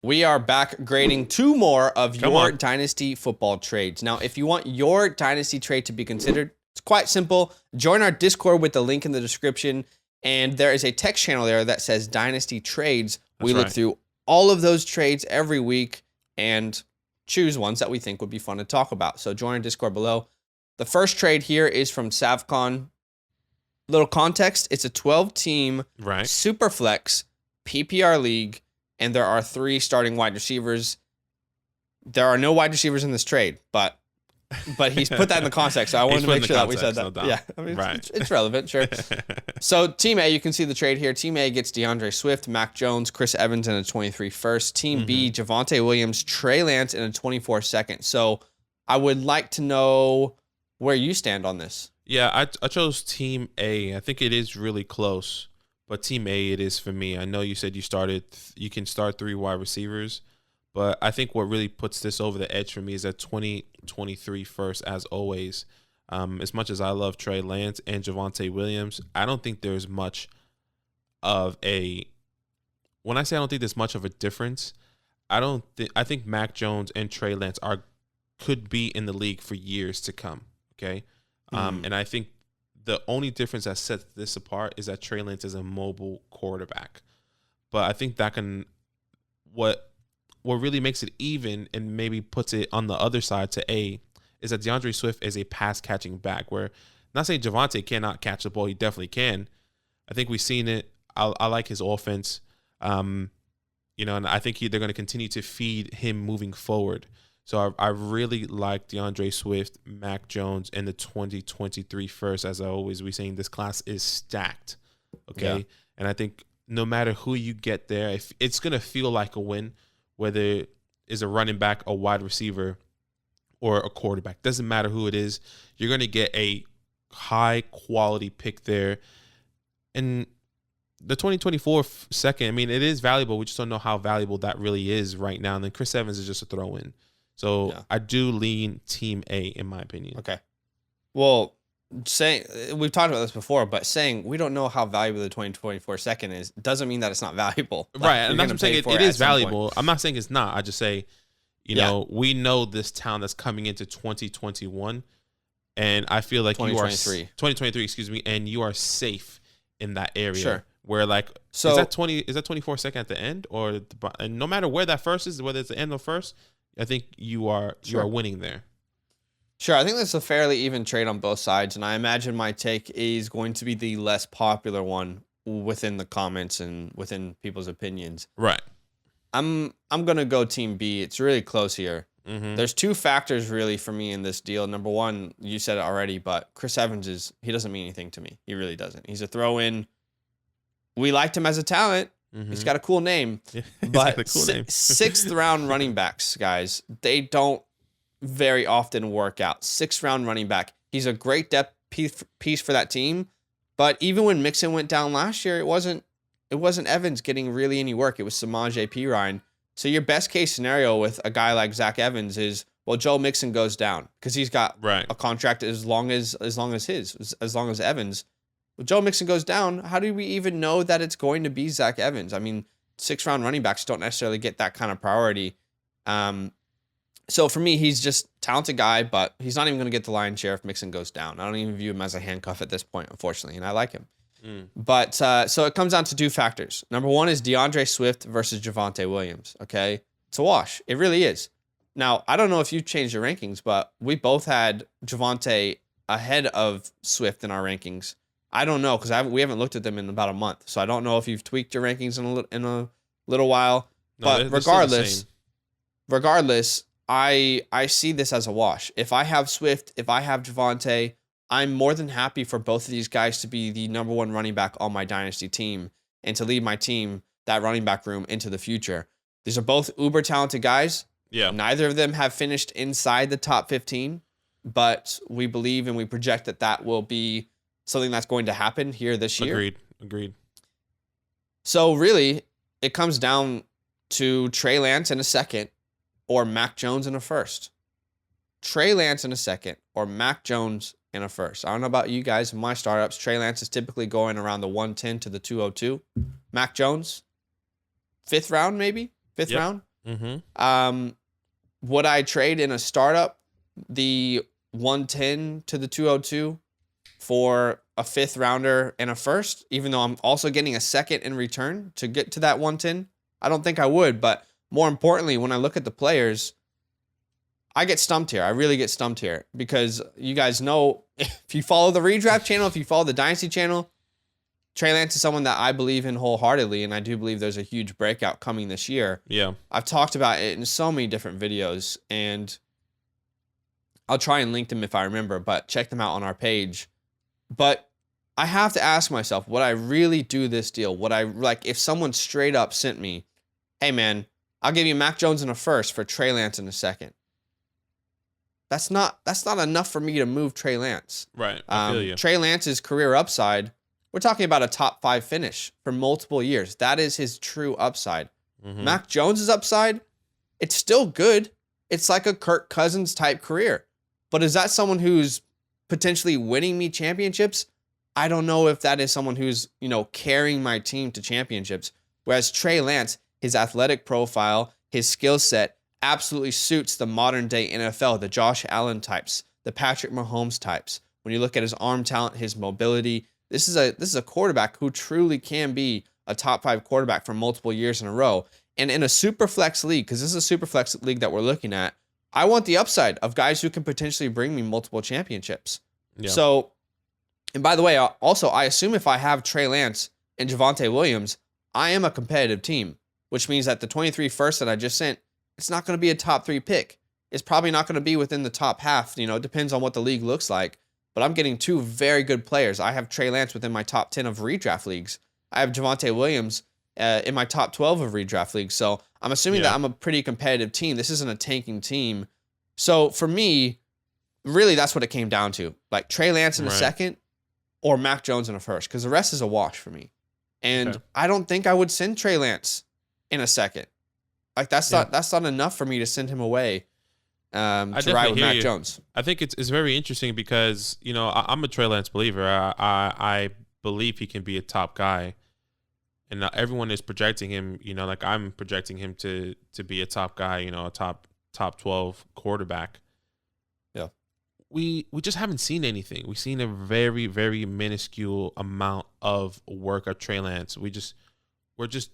We are back grading 2 more of Come your on. Dynasty football trades. Now, if you want your Dynasty trade to be considered, it's quite simple. Join our Discord with the link in the description, and there is a text channel there that says Dynasty Trades. We That's look right. through all of those trades every week and choose ones that we think would be fun to talk about. So join our Discord below. The first trade here is from Savcon. Little context, it's a 12-team Right. Superflex PPR league, and there are 3 starting wide receivers. There are no wide receivers in this trade, but he's put that in the context, so I wanted to make sure that we said that. No Yeah, I mean, right. it's relevant, sure. So Team A, you can see the trade here. Team A gets DeAndre Swift, Mac Jones, Chris Evans, and a 23 first. Team B, Javonte Williams, Trey Lance, and a 24 second. So I would like to know where you stand on this. Yeah, I chose Team A. I think it is really close, but Team A it is for me. I know you said you can start 3 wide receivers, but I think what really puts this over the edge for me is that 2023 first, as always. As much as I love Trey Lance and Javonte Williams, I don't think there's much of a. When I say I don't think there's much of a difference, I think Mac Jones and Trey Lance could be in the league for years to come. Okay. And I think the only difference that sets this apart is that Trey Lance is a mobile quarterback. But I think that what really makes it even and maybe puts it on the other side to A is that DeAndre Swift is a pass catching back, where not saying Javonte cannot catch the ball, he definitely can. I think we've seen it. I like his offense. And I think they're going to continue to feed him moving forward. So I really like DeAndre Swift, Mac Jones, and the 2023 first. As I always be saying, this class is stacked. Okay. Yeah. And I think no matter who you get there, if it's going to feel like a win, whether it's a running back, a wide receiver, or a quarterback. Doesn't matter who it is. You're going to get a high quality pick there. And the 2024 second, I mean, it is valuable. We just don't know how valuable that really is right now. And then Chris Evans is just a throw in. So yeah. I do lean Team A in my opinion. Okay. Well, we've talked about this before, but saying we don't know how valuable the 2024 second is doesn't mean that it's not valuable. Right. And that's what I'm saying. It is valuable. I'm not saying it's not. I just say, we know this talent that's coming into 2021. And I feel like 2023, excuse me, and you are safe in that area. Sure. Where is that 24 second at the end, and no matter where that first is, whether it's the end or first, I think you are winning there. Sure, I think that's a fairly even trade on both sides, and I imagine my take is going to be the less popular one within the comments and within people's opinions. Right. I'm gonna go Team B. It's really close here. Mm-hmm. There's 2 factors really for me in this deal. Number one, you said it already, but Chris Evans he doesn't mean anything to me. He really doesn't. He's a throw-in. We liked him as a talent. Mm-hmm. He's got a cool name. Yeah, but cool 6th round running backs, guys, they don't very often work out. 6th round running back. He's a great depth piece for that team. But even when Mixon went down last year, it wasn't Evans getting really any work. It was Samaje Perine. So your best case scenario with a guy like Zach Evans is, well, Joe Mixon goes down because he's got a contract as long as Evans. Well, Joe Mixon goes down. How do we even know that it's going to be Zach Evans? I mean, 6th round running backs don't necessarily get that kind of priority. So for me, he's just a talented guy, but he's not even going to get the lion's share if Mixon goes down. I don't even view him as a handcuff at this point, unfortunately, and I like him. But so it comes down to 2 factors. Number one is DeAndre Swift versus Javonte Williams. Okay, it's a wash. It really is. Now, I don't know if you changed your rankings, but we both had Javonte ahead of Swift in our rankings. I don't know because we haven't looked at them in about a month, so I don't know if you've tweaked your rankings in a little while. No, but regardless, I see this as a wash. If I have Swift, if I have Javonte, I'm more than happy for both of these guys to be the number 1 running back on my Dynasty team and to lead my team, that running back room, into the future. These are both uber talented guys. Yeah. Neither of them have finished inside the top 15, but we believe and we project that will be something that's going to happen here this year. Agreed. So really, it comes down to Trey Lance in a second or Mac Jones in a first. Trey Lance in a second or Mac Jones in a first. I don't know about you guys. In my startups, Trey Lance is typically going around the 110 to the 202. Mac Jones, 5th round maybe? 5th round? Would I trade in a startup the 110 to the 202 for a 5th rounder and a 1st, even though I'm also getting a 2nd in return to get to that 110? I don't think I would, but more importantly, when I look at the players, I get stumped here. I really get stumped here because you guys know, if you follow the redraft channel, if you follow the Dynasty channel, Trey Lance is someone that I believe in wholeheartedly, and I do believe there's a huge breakout coming this year. Yeah. I've talked about it in so many different videos, and I'll try and link them if I remember, but check them out on our page. But I have to ask myself, would I really do this deal? Would I, like, if someone straight up sent me, hey, man, I'll give you Mac Jones in a 1st for Trey Lance in a 2nd. That's not enough for me to move Trey Lance. Right. I feel you. Trey Lance's career upside, we're talking about a top 5 finish for multiple years. That is his true upside. Mac Jones's upside, it's still good. It's like a Kirk Cousins type career. But is that someone who's potentially winning me championships? I don't know if that is someone who's, carrying my team to championships. Whereas Trey Lance, his athletic profile, his skill set absolutely suits the modern day NFL, the Josh Allen types, the Patrick Mahomes types. When you look at his arm talent, his mobility, this is a quarterback who truly can be a top 5 quarterback for multiple years in a row. And in a super flex league, because this is a super flex league that we're looking at, I want the upside of guys who can potentially bring me multiple championships. Yeah. So, and by the way, also, I assume if I have Trey Lance and Javonte Williams, I am a competitive team, which means that the 23 first that I just sent, it's not going to be a top 3 pick. It's probably not going to be within the top half. It depends on what the league looks like. But I'm getting 2 very good players. I have Trey Lance within my top 10 of redraft leagues. I have Javonte Williams in my top 12 of redraft leagues. So I'm assuming that I'm a pretty competitive team. This isn't a tanking team. So for me, really, that's what it came down to. Like Trey Lance in a 2nd or Mac Jones in a 1st, because the rest is a wash for me. And I don't think I would send Trey Lance in a 2nd. Like that's not enough for me to send him away. To ride with Mac Jones. I think it's very interesting because, I'm a Trey Lance believer. I believe he can be a top guy. And everyone is projecting him, like I'm projecting him to be a top guy, a top 12 quarterback. Yeah. We just haven't seen anything. We've seen a very, very minuscule amount of work of Trey Lance. We're just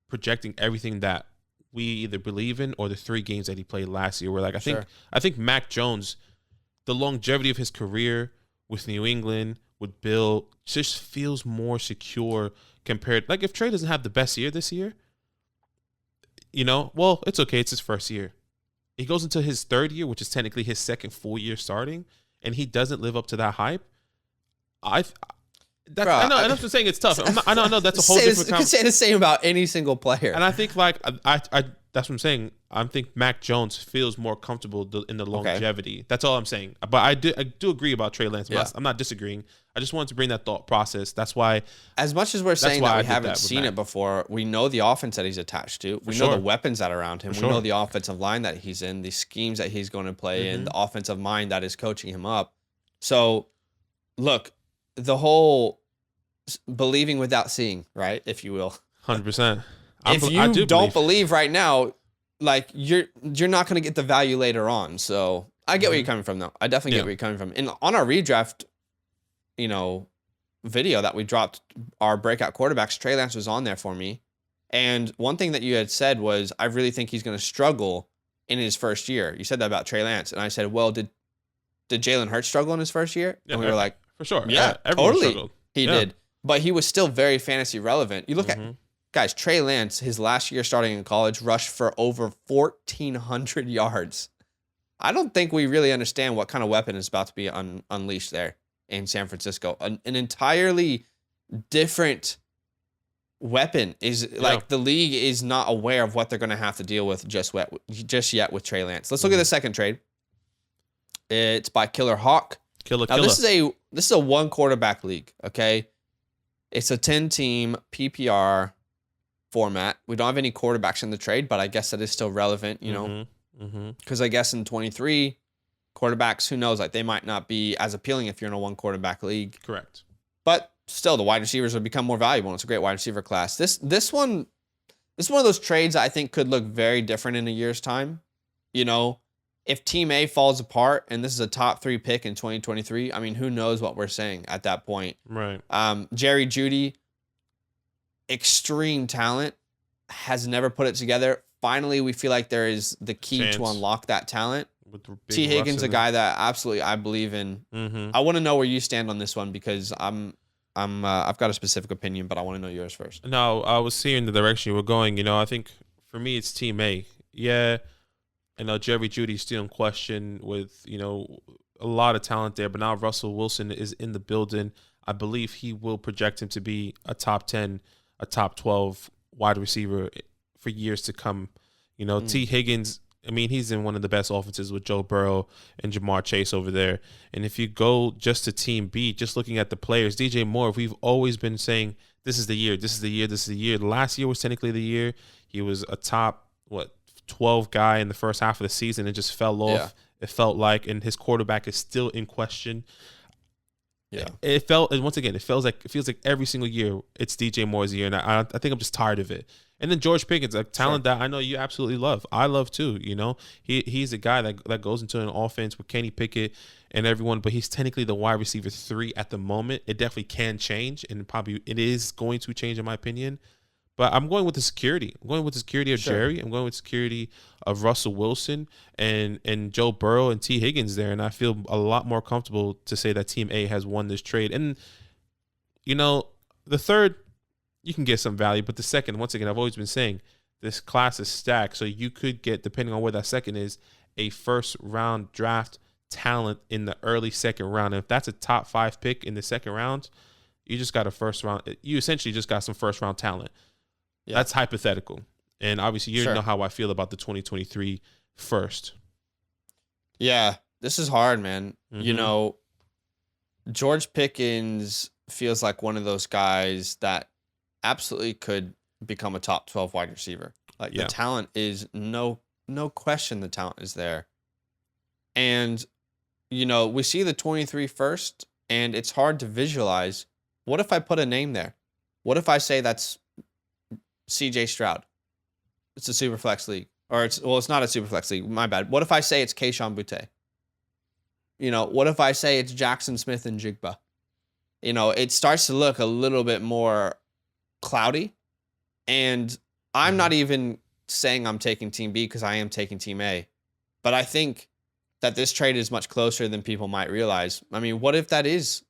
projecting everything that we either believe in or the 3 games that he played last year. We're like, I think Mac Jones, the longevity of his career with New England, with Bill, just feels more secure compared. Like if Trey doesn't have the best year this year, well, it's okay. It's his first year. He goes into his 3rd year, which is technically his 2nd full year starting, and he doesn't live up to that hype. I know what I'm saying. It's tough. I know that's a whole different. You can say the same about any single player. And I think I that's what I'm saying. I think Mac Jones feels more comfortable in the longevity. That's all I'm saying. But I do agree about Trey Lance. I'm not disagreeing. I just wanted to bring that thought process. That's why. As much as we're saying that we haven't seen it before, we know the offense that he's attached to. We know the weapons that are around him. We know the offensive line that he's in, the schemes that he's going to play in, the offensive mind that is coaching him up. So, look, the whole believing without seeing, right, if you will. 100%. If you don't believe right now, like you're not going to get the value later on. So I get where you're coming from, though. I definitely get where you're coming from. And on our redraft, video that we dropped, our breakout quarterbacks, Trey Lance was on there for me. And one thing that you had said was, I really think he's going to struggle in his first year. You said that about Trey Lance, and I said, well, did Jalen Hurts struggle in his first year? And we were like, for sure, everyone totally struggled. He did, but he was still very fantasy relevant. You look at. Guys, Trey Lance, his last year starting in college, rushed for over 1,400 yards. I don't think we really understand what kind of weapon is about to be unleashed there in San Francisco. An entirely different weapon is like the league is not aware of what they're going to have to deal with just yet with Trey Lance. Let's look at the second trade. It's by Killer Hawk. Now, this is a 1 quarterback league, okay? It's a 10-team PPR format. We don't have any quarterbacks in the trade, but I guess that is still relevant, because I guess in 23 quarterbacks, who knows, like they might not be as appealing if you're in a 1 quarterback league. Correct. But still, the wide receivers would become more valuable, and it's a great wide receiver class. This one, this is one of those trades I think could look very different in a year's time. You know, if Team A falls apart and this is a top 3 pick in 2023, I mean, who knows what we're saying at that point. Right. Jerry Jeudy, extreme talent, has never put it together. Finally, we feel like there is the key to unlock that talent. T. Higgins, a guy that absolutely I believe in. Mm-hmm. I want to know where you stand on this one because I've got a specific opinion, but I want to know yours first. No, I was seeing the direction you were going. You know, I think for me it's Team A. Yeah, I know Jerry Jeudy's still in question with, you know, a lot of talent there, but now Russell Wilson is in the building. I believe he will project him to be a top 10, a top 12 wide receiver for years to come. You know, T. Higgins, I mean, he's in one of the best offenses with Joe Burrow and Jamar Chase over there. And if you go just to Team B, just looking at the players, DJ Moore, we've always been saying, this is the year, this is the year, this is the year. Last year was technically the year. He was a top, 12 guy in the first half of the season. It just fell off. Yeah. It felt like, and his quarterback is still in question. Yeah. It felt, and once again, it feels like every single year it's DJ Moore's year. And I think I'm just tired of it. And then George Pickens, a talent that I know you absolutely love. I love too, you know. He's a guy that goes into an offense with Kenny Pickett and everyone, but he's technically the wide receiver 3 at the moment. It definitely can change, and probably it is going to change in my opinion. But I'm going with the security. I'm going with the security of Jerry. I'm going with security of Russell Wilson and Joe Burrow and T. Higgins there. And I feel a lot more comfortable to say that Team A has won this trade. And, you know, the third, you can get some value. But the second, once again, I've always been saying this class is stacked. So you could get, depending on where that second is, a first-round draft talent in the early second round. And if that's a top 5 pick in the second round, you just got a first round. You essentially just got some first-round talent. Yeah. That's hypothetical. And obviously, you know how I feel about the 2023 first. Yeah, this is hard, man. Mm-hmm. You know, George Pickens feels like one of those guys that absolutely could become a top 12 wide receiver. Like the talent is no question the talent is there. And, you know, we see the 23 first, and it's hard to visualize. What if I put a name there? What if I say that's CJ Stroud? It's a super flex league. Or it's not a super flex league. My bad. What if I say it's Kayshon Boutte? You know, what if I say it's Jackson Smith and Jigba? You know, it starts to look a little bit more cloudy. And I'm not even saying I'm taking Team B because I am taking Team A. But I think that this trade is much closer than people might realize. I mean, what if that is,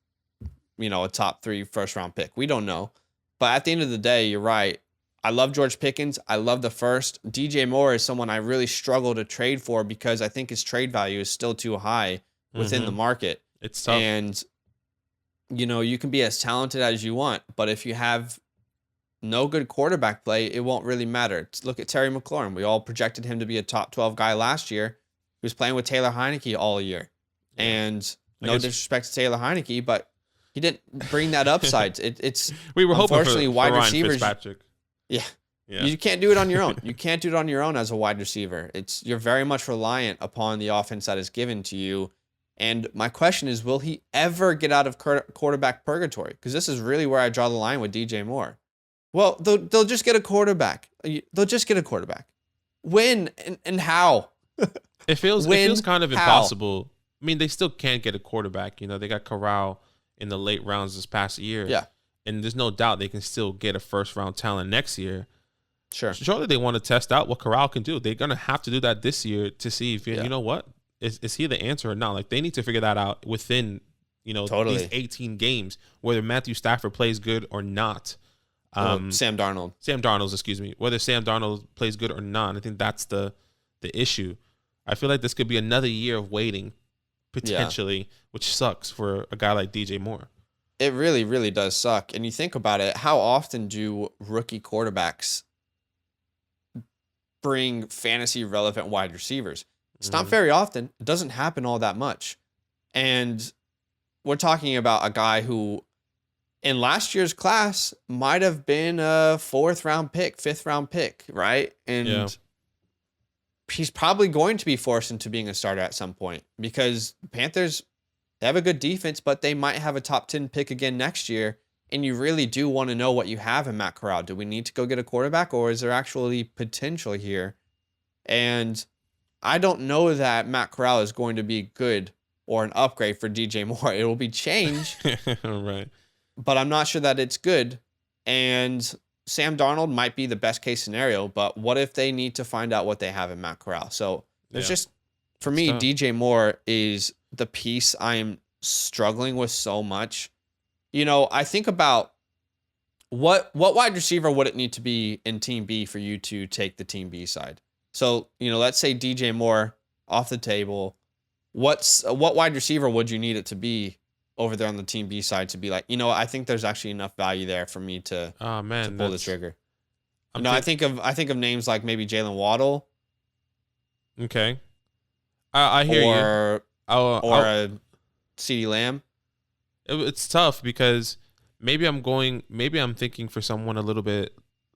you know, a top 3 first round pick? We don't know. But at the end of the day, you're right. I love George Pickens. I love the first. DJ Moore is someone I really struggle to trade for because I think his trade value is still too high within the market. It's tough. And, you know, you can be as talented as you want, but if you have no good quarterback play, it won't really matter. Look at Terry McLaurin. We all projected him to be a top 12 guy last year. He was playing with Taylor Heineke all year. And no disrespect to Taylor Heineke, but he didn't bring that upside. It's we were hoping unfortunately for wide Ryan receivers. Fitzpatrick. Yeah. You can't do it on your own. You can't do it on your own as a wide receiver. You're very much reliant upon the offense that is given to you. And my question is, will he ever get out of quarterback purgatory? Because this is really where I draw the line with DJ Moore. Well, they'll just get a quarterback. They'll just get a quarterback. When and how? It feels kind of impossible. I mean, they still can't get a quarterback. You know, they got Corral in the late rounds this past year. Yeah. And there's no doubt they can still get a first-round talent next year. Sure. Surely they want to test out what Corral can do. They're going to have to do that this year to see if, you know what, is he the answer or not? Like, they need to figure that out within, you know, these 18 games, whether Matthew Stafford plays good or not. Sam Darnold. Excuse me. Whether Sam Darnold plays good or not. I think that's the issue. I feel like this could be another year of waiting, potentially, which sucks for a guy like DJ Moore. It really, really does suck. And you think about it, how often do rookie quarterbacks bring fantasy relevant wide receivers? It's not very often. It doesn't happen all that much. And we're talking about a guy who in last year's class might have been a 4th round pick, 5th round pick, right? And he's probably going to be forced into being a starter at some point because Panthers, they have a good defense, but they might have a top 10 pick again next year. and you really do want to know what you have in Matt Corral. Do we need to go get a quarterback, or is there actually potential here? And I don't know that Matt Corral is going to be good or an upgrade for DJ Moore. It will be change, right? But I'm not sure that it's good. And Sam Darnold might be the best case scenario, but what if they need to find out what they have in Matt Corral? So there's just, for me, DJ Moore is the piece I am struggling with so much. You know, I think about what wide receiver would it need to be in Team B for you to take the Team B side? So, you know, let's say DJ Moore off the table. What wide receiver would you need it to be over there on the Team B side to be like, you know, I think there's actually enough value there for me to pull the trigger. I think of names like maybe Jalen Waddle. Okay, I hear you. Or a CeeDee Lamb. It's tough because maybe I'm thinking for someone a little bit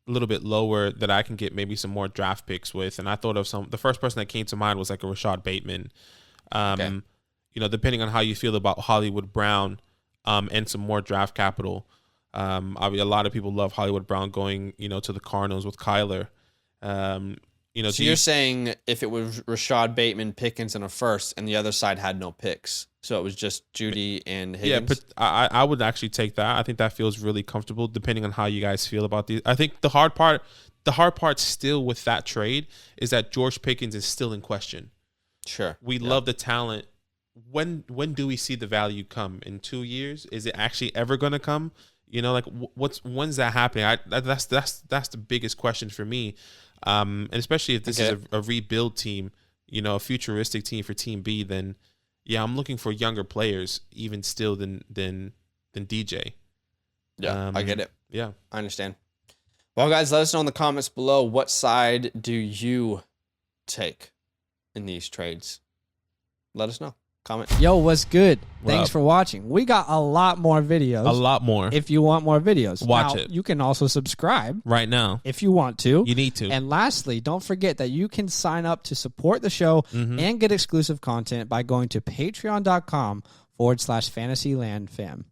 lower that I can get maybe some more draft picks with. And I thought of the first person that came to mind was like a Rashad Bateman. Okay. You know, depending on how you feel about Hollywood Brown, and some more draft capital. A lot of people love Hollywood Brown going, you know, to the Cardinals with Kyler. You know, so you're saying if it was Rashad Bateman, Pickens, and a first, and the other side had no picks, so it was just Judy and Higgins? Yeah, but I would actually take that. I think that feels really comfortable, depending on how you guys feel about these. I think the hard part still with that trade is that George Pickens is still in question. Sure. We love the talent. When do we see the value come? In 2 years? Is it actually ever going to come? You know, like when's that happening? That's the biggest question for me. And especially if this is a rebuild team, you know, a futuristic team for Team B, then yeah, I'm looking for younger players even still than DJ. Yeah, I get it. Yeah, I understand. Well, guys, let us know in the comments below, what side do you take in these trades? Let us know. Comment. Yo, what's good? Thanks for watching. We got a lot more videos. A lot more. If you want more videos, watch it. You can also subscribe right now if you want to. You need to. And lastly, don't forget that you can sign up to support the show and get exclusive content by going to patreon.com/FantasyLandFam.